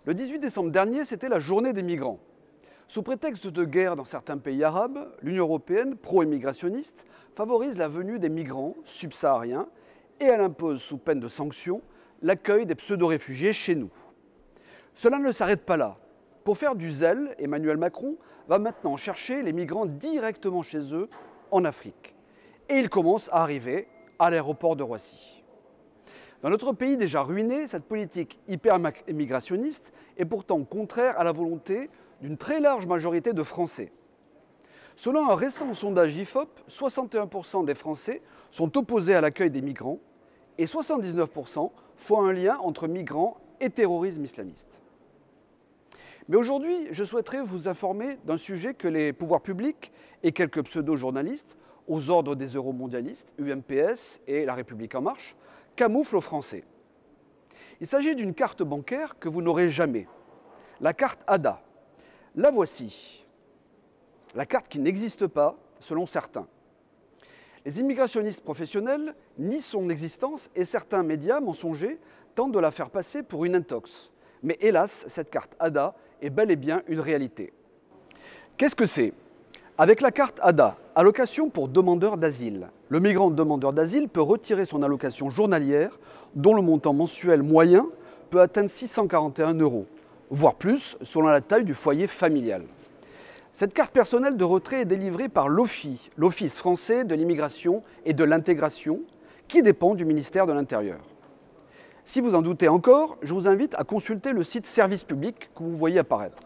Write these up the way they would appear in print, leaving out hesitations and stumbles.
Le 18 décembre dernier, c'était la journée des migrants. Sous prétexte de guerre dans certains pays arabes, l'Union européenne, pro-immigrationniste, favorise la venue des migrants subsahariens et elle impose, sous peine de sanctions, l'accueil des pseudo-réfugiés chez nous. Cela ne s'arrête pas là. Pour faire du zèle, Emmanuel Macron va maintenant chercher les migrants directement chez eux, en Afrique. Et ils commencent à arriver à l'aéroport de Roissy. Dans notre pays déjà ruiné, cette politique hyper-immigrationniste est pourtant contraire à la volonté d'une très large majorité de Français. Selon un récent sondage IFOP, 61% des Français sont opposés à l'accueil des migrants et 79% font un lien entre migrants et terrorisme islamiste. Mais aujourd'hui, je souhaiterais vous informer d'un sujet que les pouvoirs publics et quelques pseudo-journalistes, aux ordres des euromondialistes, UMPS et La République En Marche, camouflent aux Français. Il s'agit d'une carte bancaire que vous n'aurez jamais, la carte ADA. La voici, la carte qui n'existe pas, selon certains. Les immigrationnistes professionnels nient son existence et certains médias mensongers tentent de la faire passer pour une intox. Mais hélas, cette carte ADA est bel et bien une réalité. Qu'est-ce que c'est ? Avec la carte ADA, allocation pour demandeur d'asile, le migrant demandeur d'asile peut retirer son allocation journalière dont le montant mensuel moyen peut atteindre 641 €, voire plus selon la taille du foyer familial. Cette carte personnelle de retrait est délivrée par l'OFII, l'Office français de l'immigration et de l'intégration, qui dépend du ministère de l'Intérieur. Si vous en doutez encore, je vous invite à consulter le site Service public que vous voyez apparaître.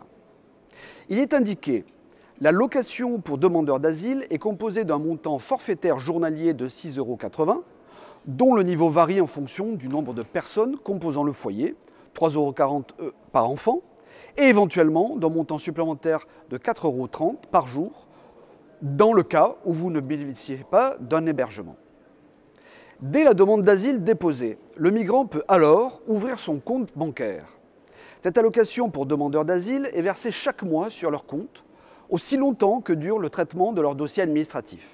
Il est indiqué: la location pour demandeur d'asile est composée d'un montant forfaitaire journalier de 6,80 €, dont le niveau varie en fonction du nombre de personnes composant le foyer, 3,40 € par enfant, et éventuellement d'un montant supplémentaire de 4,30 € par jour, dans le cas où vous ne bénéficiez pas d'un hébergement. Dès la demande d'asile déposée, le migrant peut alors ouvrir son compte bancaire. Cette allocation pour demandeur d'asile est versée chaque mois sur leur compte, aussi longtemps que dure le traitement de leur dossier administratif.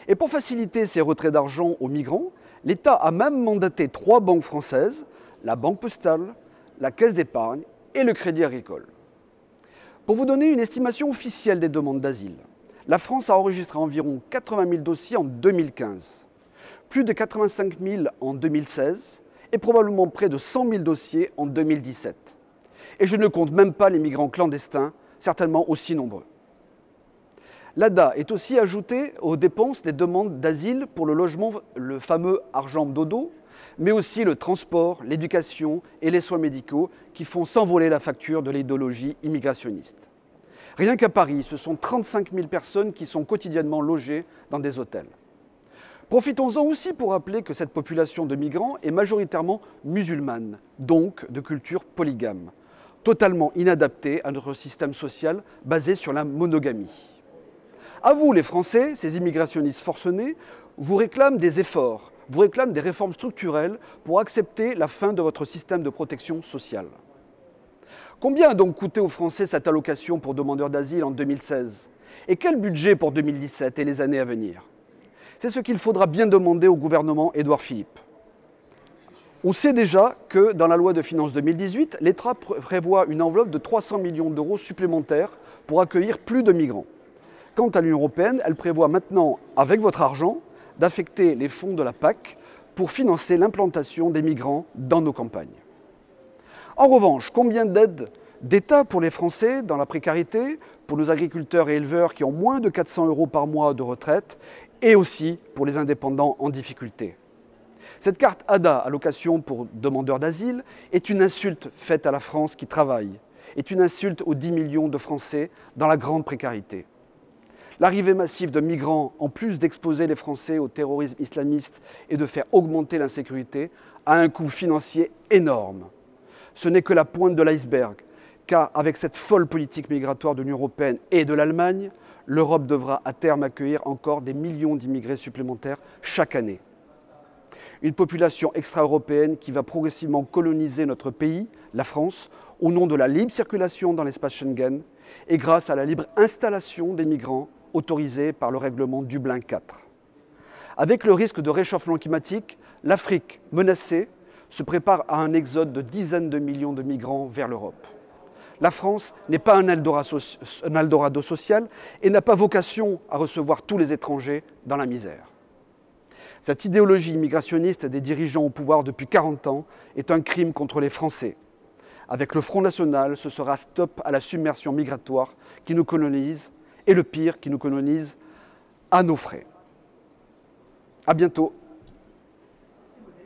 Et pour faciliter ces retraits d'argent aux migrants, l'État a même mandaté 3 banques françaises, la Banque Postale, la Caisse d'épargne et le Crédit Agricole. Pour vous donner une estimation officielle des demandes d'asile, la France a enregistré environ 80 000 dossiers en 2015, plus de 85 000 en 2016 et probablement près de 100 000 dossiers en 2017. Et je ne compte même pas les migrants clandestins, certainement aussi nombreux. L'ADA est aussi ajoutée aux dépenses des demandes d'asile pour le logement, le fameux argent dodo, mais aussi le transport, l'éducation et les soins médicaux qui font s'envoler la facture de l'idéologie immigrationniste. Rien qu'à Paris, ce sont 35 000 personnes qui sont quotidiennement logées dans des hôtels. Profitons-en aussi pour rappeler que cette population de migrants est majoritairement musulmane, donc de culture polygame, totalement inadaptée à notre système social basé sur la monogamie. À vous, les Français, ces immigrationnistes forcenés, vous réclament des efforts, vous réclament des réformes structurelles pour accepter la fin de votre système de protection sociale. Combien a donc coûté aux Français cette allocation pour demandeurs d'asile en 2016 ? Et quel budget pour 2017 et les années à venir ? C'est ce qu'il faudra bien demander au gouvernement Édouard Philippe. On sait déjà que dans la loi de finances 2018, l'État prévoit une enveloppe de 300 millions € supplémentaires pour accueillir plus de migrants. Quant à l'Union européenne, elle prévoit maintenant, avec votre argent, d'affecter les fonds de la PAC pour financer l'implantation des migrants dans nos campagnes. En revanche, combien d'aides d'État pour les Français dans la précarité, pour nos agriculteurs et éleveurs qui ont moins de 400 € par mois de retraite, et aussi pour les indépendants en difficulté. Cette carte ADA, allocation pour demandeurs d'asile, est une insulte faite à la France qui travaille, est une insulte aux 10 millions de Français dans la grande précarité. L'arrivée massive de migrants, en plus d'exposer les Français au terrorisme islamiste et de faire augmenter l'insécurité, a un coût financier énorme. Ce n'est que la pointe de l'iceberg, car avec cette folle politique migratoire de l'Union européenne et de l'Allemagne, l'Europe devra à terme accueillir encore des millions d'immigrés supplémentaires chaque année. Une population extra-européenne qui va progressivement coloniser notre pays, la France, au nom de la libre circulation dans l'espace Schengen et grâce à la libre installation des migrants autorisés par le règlement Dublin IV. Avec le risque de réchauffement climatique, l'Afrique menacée se prépare à un exode de dizaines de millions de migrants vers l'Europe. La France n'est pas un Eldorado social et n'a pas vocation à recevoir tous les étrangers dans la misère. Cette idéologie immigrationniste des dirigeants au pouvoir depuis 40 ans est un crime contre les Français. Avec le Front National, ce sera stop à la submersion migratoire qui nous colonise, et le pire, qui nous colonise à nos frais. À bientôt.